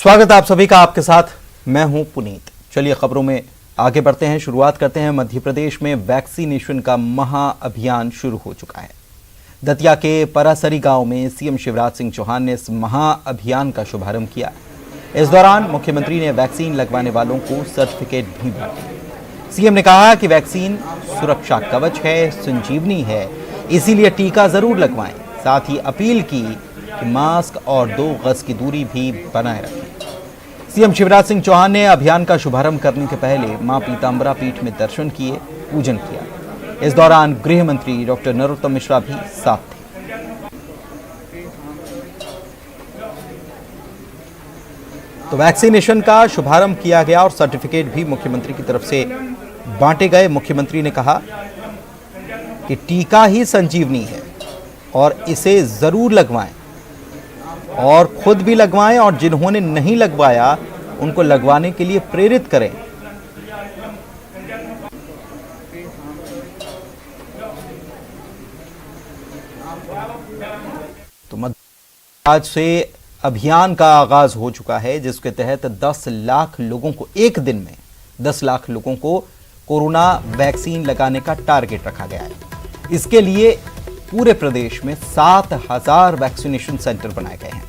स्वागत है आप सभी का। आपके साथ मैं हूं पुनीत। चलिए खबरों में आगे बढ़ते हैं। शुरुआत करते हैं। मध्य प्रदेश में वैक्सीनेशन का महाअभियान शुरू हो चुका है। दतिया के परासरी गांव में सीएम शिवराज सिंह चौहान ने इस महाअभियान का शुभारंभ किया। इस दौरान मुख्यमंत्री ने वैक्सीन लगवाने वालों को सर्टिफिकेट भी बांटे। सीएम ने कहा कि वैक्सीन सुरक्षा कवच है, संजीवनी है, इसीलिए टीका जरूर लगवाएं। साथ ही अपील की कि मास्क और 2 गज की दूरी भी बनाए रखें। सीएम शिवराज सिंह चौहान ने अभियान का शुभारंभ करने के पहले मां पीतांबरा पीठ में दर्शन किए, पूजन किया। इस दौरान गृह मंत्री डॉक्टर नरोत्तम मिश्रा भी साथ थे। तो वैक्सीनेशन का शुभारंभ किया गया और सर्टिफिकेट भी मुख्यमंत्री की तरफ से बांटे गए। मुख्यमंत्री ने कहा कि टीका ही संजीवनी है और इसे जरूर लगवाएं और खुद भी लगवाएं और जिन्होंने नहीं लगवाया उनको लगवाने के लिए प्रेरित करें। तो आज से अभियान का आगाज हो चुका है, जिसके तहत 10 लाख लोगों को एक दिन में 10 लाख लोगों को कोरोना वैक्सीन लगाने का टारगेट रखा गया है। इसके लिए पूरे प्रदेश में 7,000 वैक्सीनेशन सेंटर बनाए गए हैं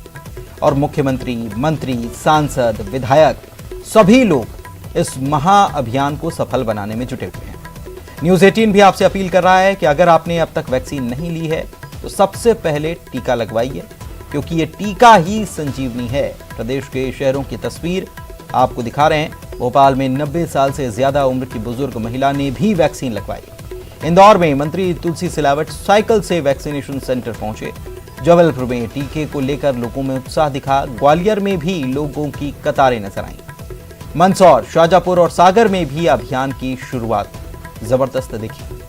और मुख्यमंत्री, मंत्री, सांसद, विधायक सभी लोग इस महाअभियान को सफल बनाने में जुटे हुए हैं। न्यूज़ 18 भी आपसे अपील कर रहा है कि अगर आपने अब तक वैक्सीन नहीं ली है तो सबसे पहले टीका लगवाइए, क्योंकि ये टीका ही संजीवनी है। प्रदेश के शहरों की तस्वीर आपको दिखा रहे हैं। भोपाल में 90 साल से ज्यादा उम्र की बुजुर्ग महिला ने भी वैक्सीन लगवाई। इंदौर में मंत्री तुलसी सिलावट साइकिल से वैक्सीनेशन सेंटर पहुंचे। जबलपुर में टीके को लेकर लोगों में उत्साह दिखा। ग्वालियर में भी लोगों की कतारें नजर आईं। मंदसौर, शाजापुर और सागर में भी अभियान की शुरुआत जबरदस्त दिखी।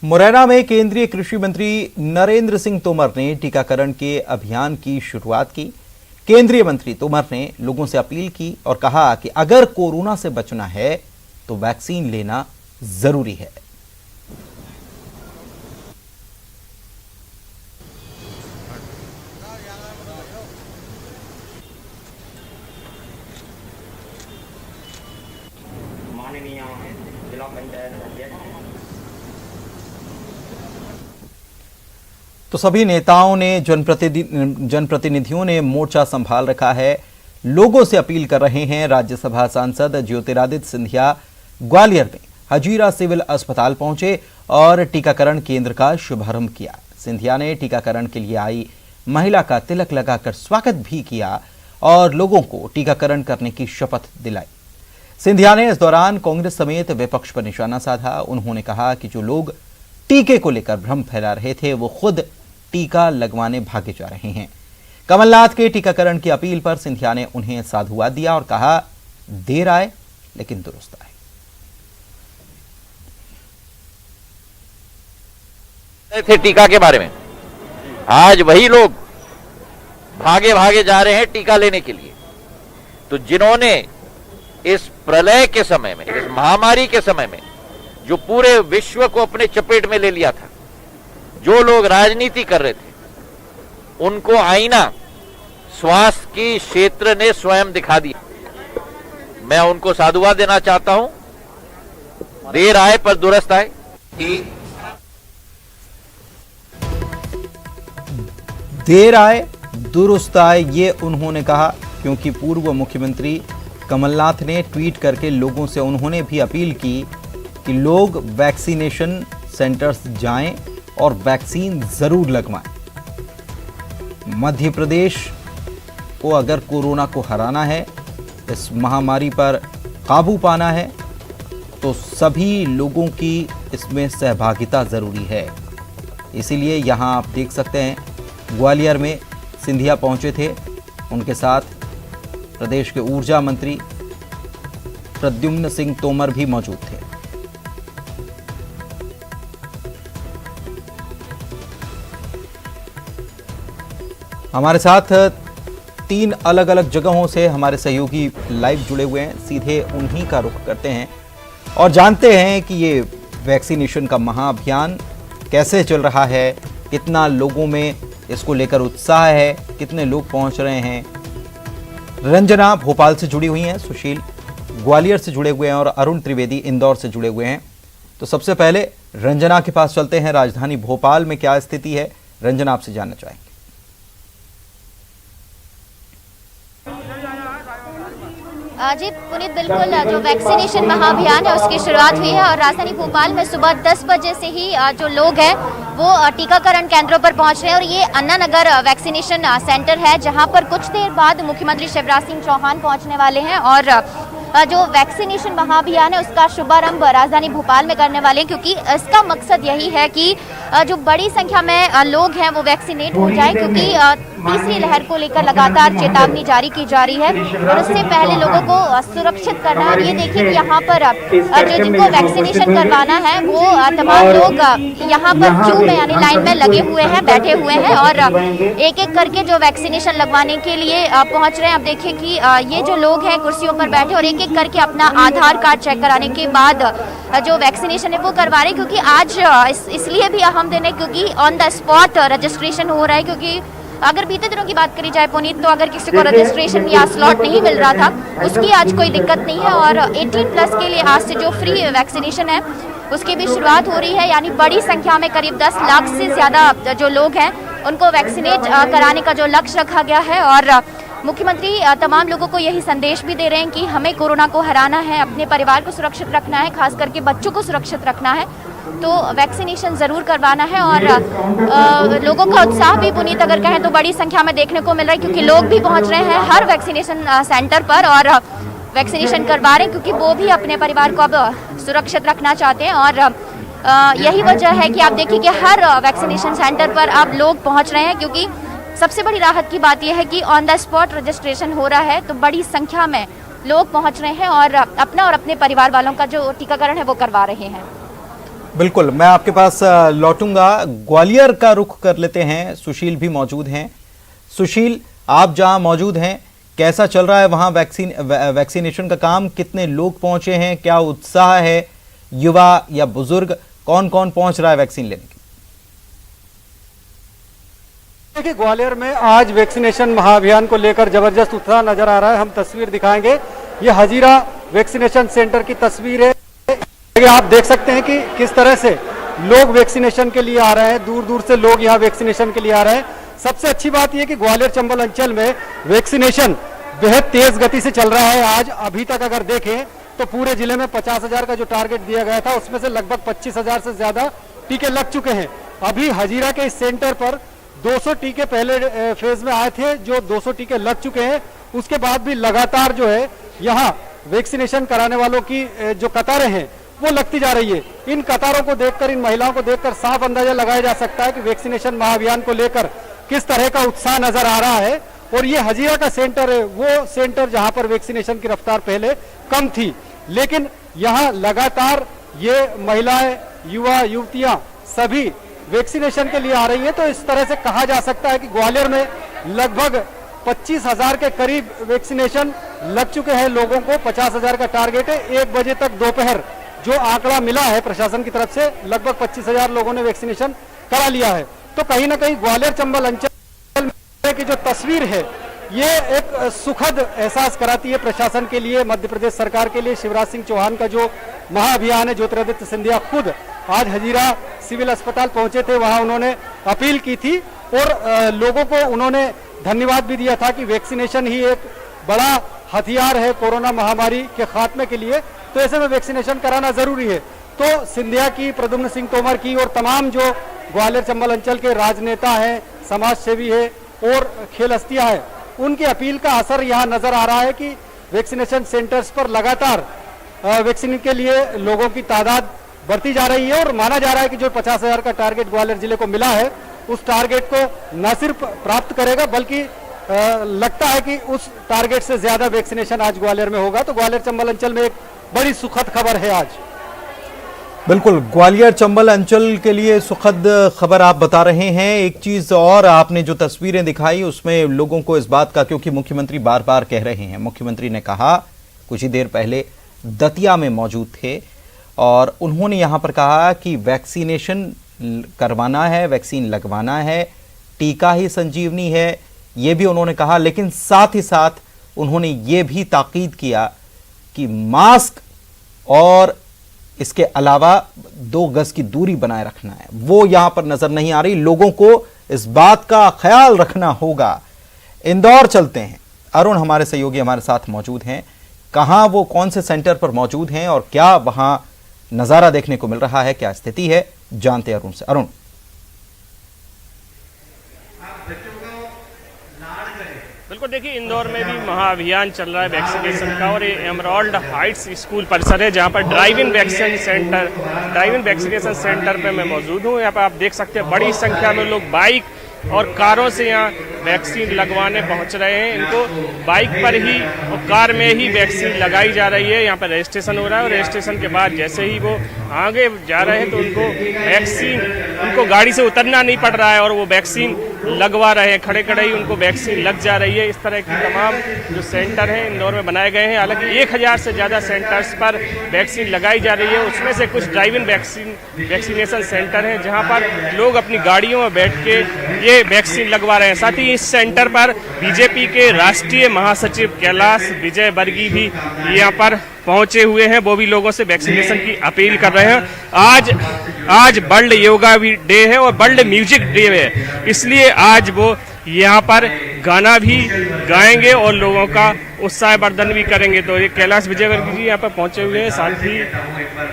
मुरैना में केंद्रीय कृषि मंत्री नरेंद्र सिंह तोमर ने टीकाकरण के अभियान की शुरुआत की। केंद्रीय मंत्री तोमर ने लोगों से अपील की और कहा कि अगर कोरोना से बचना है तो वैक्सीन लेना जरूरी है। माननीय जिला पंचायत तो सभी नेताओं ने, जनप्रतिनिधियों ने मोर्चा संभाल रखा है। लोगों से अपील कर रहे हैं। राज्यसभा सांसद ज्योतिरादित्य सिंधिया ग्वालियर में हजीरा सिविल अस्पताल पहुंचे और टीकाकरण केंद्र का शुभारंभ किया। सिंधिया ने टीकाकरण के लिए आई महिला का तिलक लगाकर स्वागत भी किया और लोगों को टीकाकरण करने की शपथ दिलाई। सिंधिया ने इस दौरान कांग्रेस समेत विपक्ष पर निशाना साधा। उन्होंने कहा कि जो लोग टीके को लेकर भ्रम फैला रहे थे वो खुद टीका लगवाने भागे जा रहे हैं। कमलनाथ के टीकाकरण की अपील पर सिंधिया ने उन्हें साधुवाद दिया और कहा, देर आए लेकिन दुरुस्त आए। थे टीका के बारे में, आज वही लोग भागे भागे जा रहे हैं टीका लेने के लिए। तो जिन्होंने इस प्रलय के समय में, इस महामारी के समय में जो पूरे विश्व को अपने चपेट में ले लिया था, जो लोग राजनीति कर रहे थे, उनको आईना स्वास्थ्य की क्षेत्र ने स्वयं दिखा दिया। मैं उनको साधुवाद देना चाहता हूं। देर आए पर दुरुस्त आए। देर आए दुरुस्त आए, ये उन्होंने कहा, क्योंकि पूर्व मुख्यमंत्री कमलनाथ ने ट्वीट करके लोगों से उन्होंने भी अपील की कि लोग वैक्सीनेशन सेंटर्स जाएं और वैक्सीन जरूर लगवाएं। मध्य प्रदेश को अगर कोरोना को हराना है, इस महामारी पर काबू पाना है, तो सभी लोगों की इसमें सहभागिता जरूरी है। इसीलिए यहां आप देख सकते हैं ग्वालियर में सिंधिया पहुंचे थे, उनके साथ प्रदेश के ऊर्जा मंत्री प्रद्युम्न सिंह तोमर भी मौजूद थे। हमारे साथ 3 अलग अलग जगहों से हमारे सहयोगी लाइव जुड़े हुए हैं, सीधे उन्हीं का रुख करते हैं और जानते हैं कि ये वैक्सीनेशन का महाअभियान कैसे चल रहा है, कितना लोगों में इसको लेकर उत्साह है, कितने लोग पहुंच रहे हैं। रंजना भोपाल से जुड़ी हुई हैं, सुशील ग्वालियर से जुड़े हुए हैं और अरुण त्रिवेदी इंदौर से जुड़े हुए हैं। तो सबसे पहले रंजना के पास चलते हैं, राजधानी भोपाल में क्या स्थिति है, रंजना आपसे जानना चाहेंगे। जी पुनीत, बिल्कुल जो वैक्सीनेशन महाअभियान है उसकी शुरुआत हुई है और राजधानी भोपाल में सुबह 10 बजे से ही जो लोग हैं वो टीकाकरण केंद्रों पर पहुंच रहे हैं और ये अन्ना नगर वैक्सीनेशन सेंटर है जहां पर कुछ देर बाद मुख्यमंत्री शिवराज सिंह चौहान पहुंचने वाले हैं और जो वैक्सीनेशन महाअभियान है उसका शुभारंभ राजधानी भोपाल में करने वाले हैं, क्योंकि इसका मकसद यही है कि जो बड़ी संख्या में लोग हैं वो वैक्सीनेट हो जाए, क्योंकि तीसरी लहर को लेकर लगातार चेतावनी जारी की जा रही है और उससे पहले लोगों को सुरक्षित करना है। और ये देखिए कि यहाँ पर जो जिनको वैक्सीनेशन करवाना है वो तमाम लोग यहाँ पर क्यू में यानी लाइन में लगे हुए हैं, बैठे हुए हैं और एक एक करके जो वैक्सीनेशन लगवाने के लिए पहुंच रहे हैं। अब देखिए कि ये जो लोग हैं कुर्सियों पर बैठे और एक एक करके अपना आधार कार्ड चेक कराने के बाद जो वैक्सीनेशन है वो करवा रहे हैं, क्योंकि आज इसलिए भी अहम दिन है क्योंकि ऑन द स्पॉट रजिस्ट्रेशन हो रहा है। क्योंकि अगर बीते दिनों की बात करी जाए पुनीत, तो अगर किसी को रजिस्ट्रेशन या स्लॉट नहीं मिल रहा था उसकी आज कोई दिक्कत नहीं है और 18+ के लिए आज से जो फ्री वैक्सीनेशन है उसकी भी शुरुआत हो रही है। यानी बड़ी संख्या में करीब 10 लाख से ज़्यादा जो लोग हैं उनको वैक्सीनेट कराने का जो लक्ष्य रखा गया है और मुख्यमंत्री तमाम लोगों को यही संदेश भी दे रहे हैं कि हमें कोरोना को हराना है, अपने परिवार को सुरक्षित रखना है, खास करके बच्चों को सुरक्षित रखना है, तो वैक्सीनेशन ज़रूर करवाना है। और लोगों का उत्साह भी पुनीत अगर कहें तो बड़ी संख्या में देखने को मिल रहा है, क्योंकि लोग भी पहुंच रहे हैं हर वैक्सीनेशन सेंटर पर और वैक्सीनेशन करवा रहे हैं, क्योंकि वो भी अपने परिवार को अब सुरक्षित रखना चाहते हैं। और यही वजह है कि आप देखिए कि हर वैक्सीनेशन सेंटर पर अब लोग पहुँच रहे हैं, क्योंकि सबसे बड़ी राहत की बात यह है कि ऑन द स्पॉट रजिस्ट्रेशन हो रहा है, तो बड़ी संख्या में लोग पहुंच रहे हैं और अपना और अपने परिवार वालों का जो टीकाकरण है वो करवा रहे हैं। बिल्कुल, मैं आपके पास लौटूंगा। ग्वालियर का रुख कर लेते हैं, सुशील भी मौजूद हैं। सुशील, आप जहां मौजूद हैं, कैसा चल रहा है वहां वैक्सीनेशन का काम, कितने लोग पहुंचे हैं, क्या उत्साह है, युवा या बुजुर्ग, कौन कौन पहुंच रहा है वैक्सीन लेने के? देखिए, ग्वालियर में आज वैक्सीनेशन महाअभियान को लेकर जबरदस्त उत्साह नजर आ रहा है। हम तस्वीर दिखाएंगे, ये हजीरा वैक्सीनेशन सेंटर की तस्वीर है। आप देख सकते हैं कि किस तरह से लोग वैक्सीनेशन के लिए आ रहे हैं, दूर दूर से लोग यहाँ वैक्सीनेशन के लिए आ रहे हैं। सबसे अच्छी बात यह कि ग्वालियर चंबल अंचल में वैक्सीनेशन बेहद तेज गति से चल रहा है। आज अभी तक अगर देखें तो पूरे जिले में 50,000 का जो टारगेट दिया गया था उसमें से लगभग 25,000 से ज्यादा टीके लग चुके हैं। अभी हजीरा के इस सेंटर पर 200 टीके पहले फेज में आए थे, जो 200 टीके लग चुके हैं। उसके बाद भी लगातार जो है यहाँ वैक्सीनेशन कराने वालों की जो कतारें हैं वो लगती जा रही है। इन कतारों को देखकर, इन महिलाओं को देखकर साफ अंदाजा लगाया जा सकता है कि वैक्सीनेशन महाअभियान को लेकर किस तरह का उत्साह नजर आ रहा है। और ये हजीरा का सेंटर है, वो सेंटर जहां पर वैक्सीनेशन की रफ्तार पहले कम थी, लेकिन यहाँ लगातार ये महिलाएं, युवा युवतियां सभी वैक्सीनेशन के लिए आ रही है। तो इस तरह से कहा जा सकता है कि ग्वालियर में लगभग 25,000 के करीब वैक्सीनेशन लग चुके हैं लोगों को। 50,000 का टारगेट है। 1 बजे तक दोपहर जो आंकड़ा मिला है प्रशासन की तरफ से, लगभग 25,000 लोगों ने वैक्सीनेशन करा लिया है। तो कहीं ना कहीं ग्वालियर चंबल अंचल की जो तस्वीर है ये एक सुखद एहसास कराती है प्रशासन के लिए, मध्य प्रदेश सरकार के लिए। शिवराज सिंह चौहान का जो महाअभियान है, ज्योतिरादित्य सिंधिया खुद आज हजीरा सिविल अस्पताल पहुंचे थे, वहां उन्होंने अपील की थी और लोगों को उन्होंने धन्यवाद भी दिया था कि वैक्सीनेशन ही एक बड़ा हथियार है कोरोना महामारी के खात्मे के लिए, तो ऐसे में वैक्सीनेशन कराना जरूरी है। तो सिंधिया की, प्रद्युम्न सिंह तोमर की और तमाम जो ग्वालियर चंबल अंचल के राजनेता हैं, समाज सेवी है और खेल हस्तियां हैं, उनकी अपील का असर यहाँ नजर आ रहा है कि वैक्सीनेशन सेंटर्स पर लगातार वैक्सीन के लिए लोगों की तादाद बढ़ती जा रही है। और माना जा रहा है कि जो 50,000 का टारगेट ग्वालियर जिले को मिला है, उस टारगेट को न सिर्फ प्राप्त करेगा बल्कि लगता है कि उस टारगेट से ज्यादा वैक्सीनेशन आज ग्वालियर में होगा। तो ग्वालियर चंबल अंचल में एक बड़ी सुखद खबर है आज। बिल्कुल, ग्वालियर चंबल अंचल के लिए सुखद खबर आप बता रहे हैं। एक चीज और, आपने जो तस्वीरें दिखाई उसमें लोगों को इस बात का, क्योंकि मुख्यमंत्री बार बार कह रहे हैं, मुख्यमंत्री ने कहा कुछ ही देर पहले दतिया में मौजूद थे और उन्होंने यहां पर कहा कि वैक्सीनेशन करवाना है, वैक्सीन लगवाना है, टीका ही संजीवनी है, ये भी उन्होंने कहा। लेकिन साथ ही साथ उन्होंने ये भी ताकीद किया कि मास्क और इसके अलावा 2 गज की दूरी बनाए रखना है, वो यहां पर नजर नहीं आ रही। लोगों को इस बात का ख्याल रखना होगा। इंदौर चलते हैं, अरुण हमारे सहयोगी हमारे साथ मौजूद हैं। कहां वो कौन से सेंटर पर मौजूद हैं और क्या वहां नजारा देखने को मिल रहा है, क्या स्थिति है, जानते हैं अरुण से। अरुण, बिल्कुल, देखिए इंदौर में भी महाअभियान चल रहा है वैक्सीनेशन का और ये एमराल्ड हाइट्स स्कूल परिसर है जहां पर ड्राइव इन वैक्सीनेशन सेंटर पे मैं मौजूद हूं। यहाँ पर आप देख सकते हैं बड़ी संख्या में लोग बाइक और कारों से यहाँ वैक्सीन लगवाने पहुंच रहे हैं। इनको बाइक पर ही और कार में ही वैक्सीन लगाई जा रही है। यहाँ पर रजिस्ट्रेशन हो रहा है और रजिस्ट्रेशन के बाद जैसे ही वो आगे जा रहे हैं तो उनको गाड़ी से उतरना नहीं पड़ रहा है और वो वैक्सीन लगवा रहे हैं, खड़े खड़े ही उनको वैक्सीन लग जा रही है। इस तरह की तमाम जो सेंटर हैं इंदौर में बनाए गए हैं। हालांकि 1000 से ज़्यादा सेंटर्स पर वैक्सीन लगाई जा रही है। उसमें से कुछ ड्राइव इन वैक्सीनेशन सेंटर हैं जहां पर लोग अपनी गाड़ियों में बैठ के ये वैक्सीन लगवा रहे हैं। साथ ही इस सेंटर पर बीजेपी के राष्ट्रीय महासचिव कैलाश विजयवर्गीय भी यहाँ पर पहुंचे हुए हैं। वो भी लोगों से वैक्सीनेशन की अपील कर रहे हैं। आज वर्ल्ड योगा भी डे है और वर्ल्ड म्यूजिक डे है, इसलिए आज वो यहाँ पर गाना भी गाएंगे और लोगों का उत्साहवर्धन भी करेंगे। तो ये कैलाश विजयवर्गीय जी यहाँ पर पहुंचे हुए हैं। साथ ही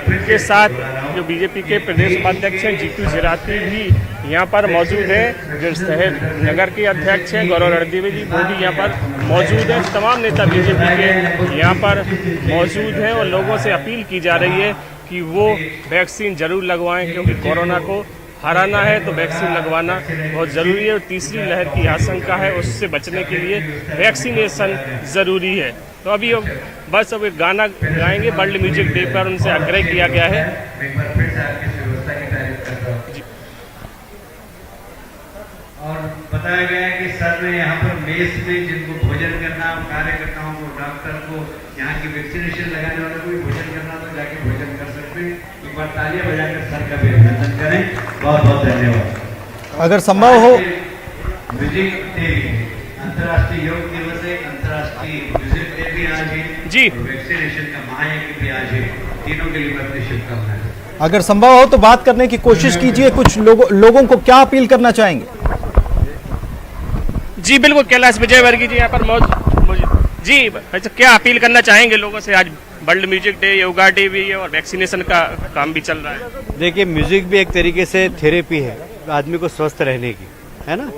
उनके साथ जो बीजेपी के प्रदेश उपाध्यक्ष हैं जीतू जिराती भी यहाँ पर मौजूद हैं। जो शहर नगर के अध्यक्ष हैं गौरव रणदेवी जी, वो भी यहाँ पर मौजूद हैं। तमाम नेता बीजेपी के यहाँ पर मौजूद हैं और लोगों से अपील की जा रही है कि वो वैक्सीन जरूर लगवाएं, क्योंकि कोरोना को हराना है तो वैक्सीन लगवाना बहुत ज़रूरी है। और तीसरी लहर की आशंका है, उससे बचने के लिए वैक्सीनेशन ज़रूरी है। तो अभी बस अब एक गाना गाएंगे वर्ल्ड म्यूजिक डे पर, उनसे आग्रह किया गया है। और बताया गया है कि सर ने यहाँ पर मेस में जिनको भोजन करना, कार्यकर्ताओं को, डॉक्टर को, यहाँ की वैक्सीनेशन लगाने वालों को भी भोजन करना, तो जाके भोजन कर सकते हैं। एक बार तालियां बजाकर सर का भी अभिनंदन करें। बहुत बहुत धन्यवाद। अगर संभव हो, म्यूजिक डे, अंतर्राष्ट्रीय योग दिवस है, अंतर्राष्ट्रीय म्यूजिक डे भी आज है जी, वैक्सीनेशन का महायज्ञ भी आज है। तीनों के लिए मैं अपनी शुभकामनाएं। अगर संभव हो तो बात करने की कोशिश कीजिए। कुछ लोगों को क्या अपील करना चाहेंगे? जी बिल्कुल, कैलाश विजयवर्गीय जी यहाँ पर मौजूद जी। अच्छा, क्या अपील करना चाहेंगे लोगों से? आज world music day, yoga day भी है और वैक्सीनेशन का काम भी चल रहा है। देखिए, म्यूजिक भी एक तरीके से थेरेपी है आदमी को स्वस्थ रहने की, है ना।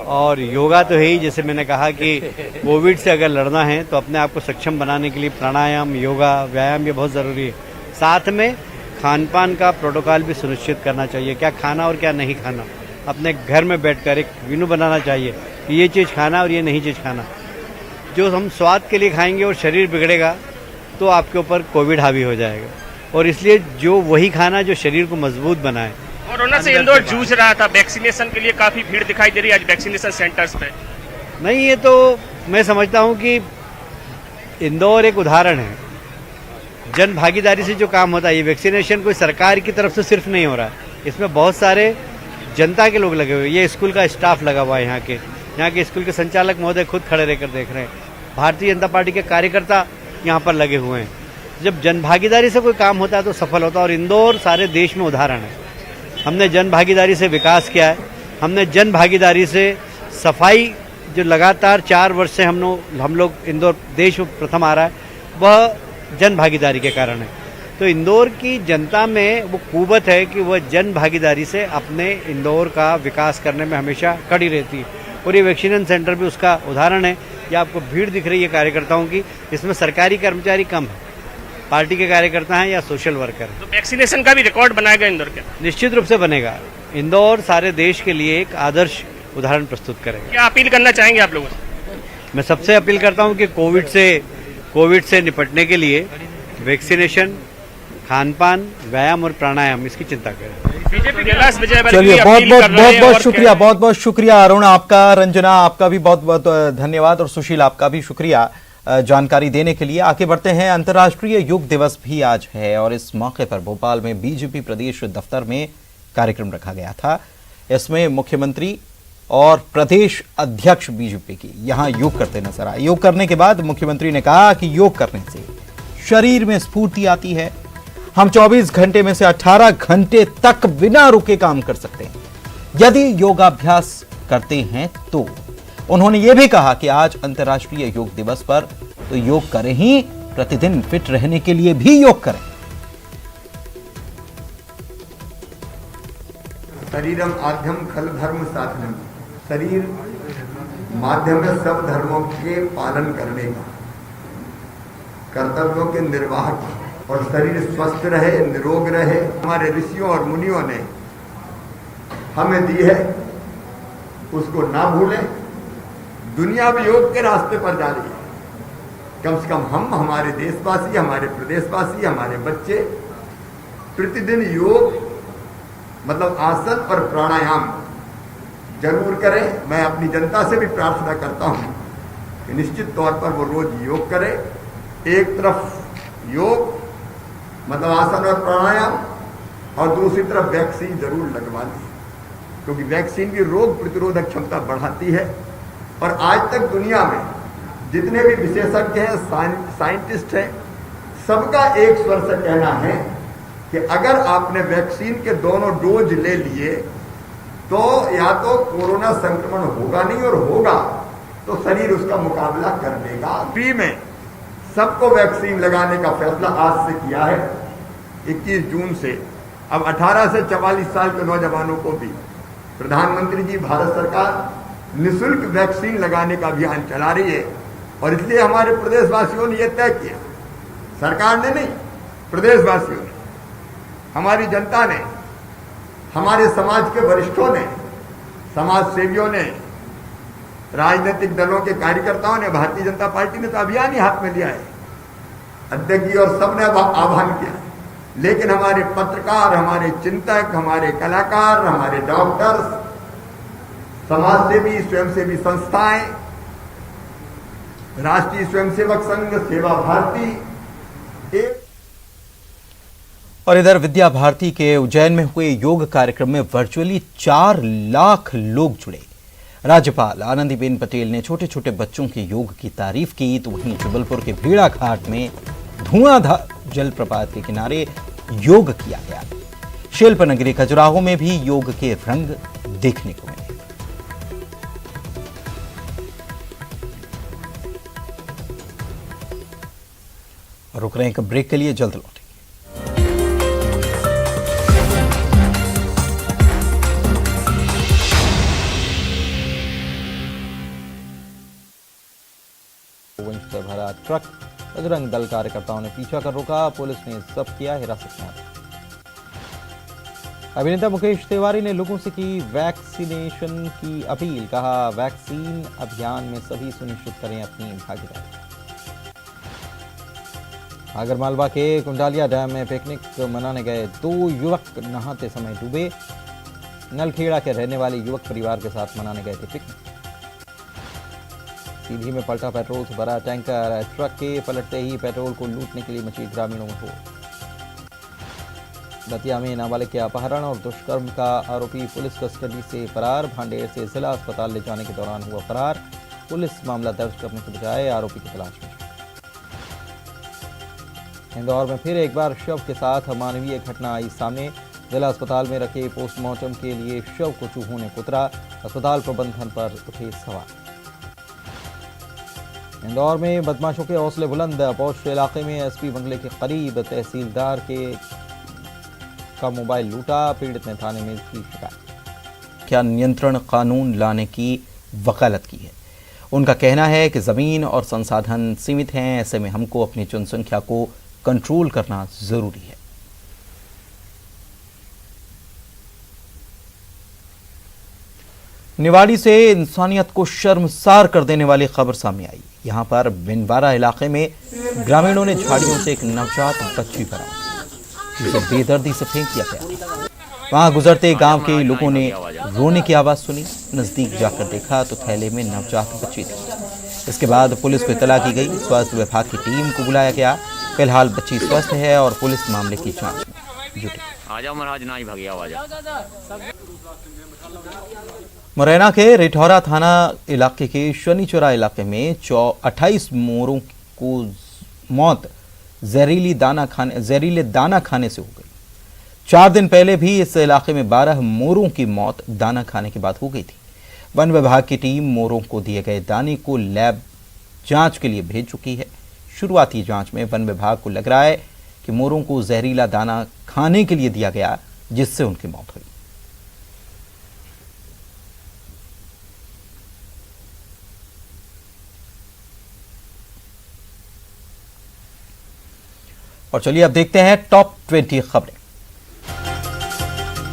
और योगा तो है ही, जैसे मैंने कहा कि कोविड से अगर लड़ना है तो अपने आप को सक्षम बनाने के लिए प्राणायाम, योगा, व्यायाम ये बहुत ज़रूरी है। साथ में खान पान का प्रोटोकॉल भी सुनिश्चित करना चाहिए, क्या खाना और क्या नहीं खाना। अपने घर में बैठकर एक मेनू बनाना चाहिए कि ये चीज़ खाना और ये नहीं चीज़ खाना। जो हम स्वाद के लिए खाएंगे और शरीर बिगड़ेगा तो आपके ऊपर कोविड हावी हो जाएगा। और इसलिए जो वही खाना जो शरीर को मजबूत बनाए। कोरोना से इंदौर जूझ रहा था, वैक्सीनेशन के लिए काफी भीड़ दिखाई दे रही है आज वैक्सीनेशन सेंटर्स पे। नहीं, ये तो मैं समझता हूँ कि इंदौर एक उदाहरण है। जन भागीदारी से जो काम होता है, ये वैक्सीनेशन कोई सरकार की तरफ से सिर्फ नहीं हो रहा है, इसमें बहुत सारे जनता के लोग लगे हुए। ये स्कूल का स्टाफ लगा हुआ है, यहाँ के स्कूल के संचालक महोदय खुद खड़े रहकर देख रहे हैं। भारतीय जनता पार्टी के कार्यकर्ता यहाँ पर लगे हुए हैं। जब जन भागीदारी से कोई काम होता है तो सफल होता है। और इंदौर सारे देश में उदाहरण है। हमने जन भागीदारी से विकास किया है। हमने जन भागीदारी से सफाई, जो लगातार 4 वर्ष से हम लोग इंदौर देश में प्रथम आ रहा है, वह जन भागीदारी के कारण है। तो इंदौर की जनता में वो कुवत है कि वह जन भागीदारी से अपने इंदौर का विकास करने में हमेशा कड़ी रहती है। और ये वैक्सीनेशन सेंटर भी उसका उदाहरण है। ये आपको भीड़ दिख रही है कार्यकर्ताओं की, इसमें सरकारी कर्मचारी कम है, पार्टी के कार्यकर्ता हैं या सोशल वर्कर। तो वैक्सीनेशन का भी रिकॉर्ड बनाएगा इंदौर के? निश्चित रूप से बनेगा। इंदौर सारे देश के लिए एक आदर्श उदाहरण प्रस्तुत करेगा। क्या अपील करना चाहेंगे आप लोगों से? मैं सबसे अपील करता हूं कि कोविड से निपटने के लिए वैक्सीनेशन, खान-पान, व्यायाम और प्राणायाम इसकी चिंता करें। बीजेपी कैलाश विजयवर्गीय चलिए, अपील कर रहे हैं और बहुत बहुत शुक्रिया अरुण आपका, रंजना आपका भी बहुत बहुत धन्यवाद और सुशील आपका भी शुक्रिया जानकारी देने के लिए। आगे बढ़ते हैं। अंतर्राष्ट्रीय योग दिवस भी आज है और इस मौके पर भोपाल में बीजेपी प्रदेश दफ्तर में कार्यक्रम रखा गया था। इसमें मुख्यमंत्री और प्रदेश अध्यक्ष बीजेपी की यहां योग करते नजर आए। योग करने के बाद मुख्यमंत्री ने कहा कि योग करने से शरीर में स्फूर्ति आती है, हम 24 घंटे में से 18 घंटे तक बिना रुके काम कर सकते हैं यदि योगाभ्यास करते हैं तो। उन्होंने यह भी कहा कि आज अंतर्राष्ट्रीय योग दिवस पर तो योग करें ही, प्रतिदिन फिट रहने के लिए भी योग करें। शरीरम आद्यम खल धर्म साधनम, शरीर माध्यम है सब धर्मों के पालन करने का, कर्तव्यों के निर्वाह का, और शरीर स्वस्थ रहे, निरोग रहे। हमारे ऋषियों और मुनियों ने हमें दी है, उसको ना भूलें। दुनिया भी योग के रास्ते पर जा रही है। कम से कम हम, हमारे देशवासी, हमारे प्रदेशवासी, हमारे बच्चे प्रतिदिन योग मतलब आसन और प्राणायाम जरूर करें। मैं अपनी जनता से भी प्रार्थना करता हूं कि निश्चित तौर पर वो रोज योग करें। एक तरफ योग मतलब आसन और प्राणायाम, और दूसरी तरफ वैक्सीन जरूर लगवा लें, क्योंकि वैक्सीन की रोग प्रतिरोधक क्षमता बढ़ाती है। और आज तक दुनिया में जितने भी विशेषज्ञ हैं, साइंटिस्ट हैं, सबका एक स्वर से कहना है कि अगर आपने वैक्सीन के दोनों डोज ले लिए तो या तो कोरोना संक्रमण होगा नहीं, और होगा तो शरीर उसका मुकाबला कर लेगा। फ्री में सबको वैक्सीन लगाने का फैसला आज से किया है, 21 जून से। अब 18 से 44 साल के नौजवानों को भी प्रधानमंत्री जी, भारत सरकार निःशुल्क वैक्सीन लगाने का अभियान चला रही है। और इसलिए हमारे प्रदेशवासियों ने यह तय किया, सरकार ने नहीं, प्रदेशवासियों ने, हमारी जनता ने, हमारे समाज के वरिष्ठों ने, समाज सेवियों ने, राजनीतिक दलों के कार्यकर्ताओं ने, भारतीय जनता पार्टी ने तो अभियान ही हाथ में लिया है, अध्यक्ष जी और सबने आह्वान किया। लेकिन हमारे पत्रकार, हमारे चिंतक, हमारे कलाकार, हमारे डॉक्टर्स, समाज सेवी, स्वयंसेवी संस्थाएं, राष्ट्रीय स्वयंसेवक संघ, सेवा भारती और इधर विद्या भारती के उज्जैन में हुए योग कार्यक्रम में वर्चुअली 4 लाख लोग जुड़े। राज्यपाल आनंदीबेन पटेल ने छोटे छोटे बच्चों के योग की तारीफ की, तो वहीं जबलपुर के भेड़ा घाट में धुआंधार जलप्रपात के किनारे योग किया गया। शिल्प नगरी खजुराहो में भी योग के रंग देखने को मिले। रुक रहे हैं एक ब्रेक के लिए, जल्द लौटेंगे। से भरा ट्रक बजरंग दल कार्यकर्ताओं ने पीछा कर रोका, पुलिस ने जब्त किया, हिरासत में। अभिनेता मुकेश तिवारी ने लोगों से की वैक्सीनेशन की अपील, कहा वैक्सीन अभियान में सभी सुनिश्चित करें अपनी भागीदारी। आगरमालवा के कुंडालिया डैम में पिकनिक मनाने गए 2 युवक नहाते समय डूबे। नलखेड़ा के रहने वाले युवक परिवार के साथ मनाने गए थे पिकनिक। सीधी में पलटा पेट्रोल से भरा टैंकर, ट्रक के पलटते ही पेट्रोल को लूटने के लिए मची ग्रामीणों में होड़। दतिया में नाबालिग के अपहरण और दुष्कर्म का आरोपी पुलिस कस्टडी से फरार। भांडेर से जिला अस्पताल ले जाने के दौरान हुआ फरार। पुलिस मामला दर्ज करने के बजाय आरोपी की तलाश में। इंदौर में फिर एक बार शव के साथ अमानवीय घटना आई सामने। जिला अस्पताल में रखे पोस्टमार्टम के लिए शव को चूहों ने कुतरा। अस्पताल प्रबंधन पर उठे सवाल। इंदौर में बदमाशों के हौसले बुलंद। पौष इलाके में एसपी बंगले के करीब तहसीलदार का मोबाइल लूटा। पीड़ित ने थाने में की शिकायत। क्या नियंत्रण कानून लाने की वकालत की है। उनका कहना है कि जमीन और संसाधन सीमित हैं, ऐसे में हमको अपनी जनसंख्या को कंट्रोल करना जरूरी है। निवाड़ी से इंसानियत को शर्मसार कर देने वाली खबर सामने आई। यहां पर बिनवारा इलाके में ग्रामीणों ने झाड़ियों से एक नवजात बच्ची बरामद, जिसे बेदर्दी से फेंक दिया गया। वहां गुजरते गांव के लोगों ने रोने की आवाज सुनी। नजदीक जाकर देखा तो थैले में नवजात बच्ची थी। इसके बाद पुलिस को इतला की गई। स्वास्थ्य विभाग की टीम को बुलाया गया। फिलहाल बच्ची स्वस्थ है और पुलिस मामले की जांच में जुटी। मुरैना के रिठौरा थाना इलाके के शनिचौरा इलाके में 28 मोरों को मौत जहरीले दाना खाने से हो गई। 4 दिन पहले भी इस इलाके में 12 मोरों की मौत दाना खाने के बाद हो गई थी। वन विभाग की टीम मोरों को दिए गए दाने को लैब जांच के लिए भेज चुकी है। शुरुआती जांच में वन विभाग को लग रहा है कि मोरों को जहरीला दाना खाने के लिए दिया गया, जिससे उनकी मौत हुई। और चलिए अब देखते हैं टॉप 20 खबरें।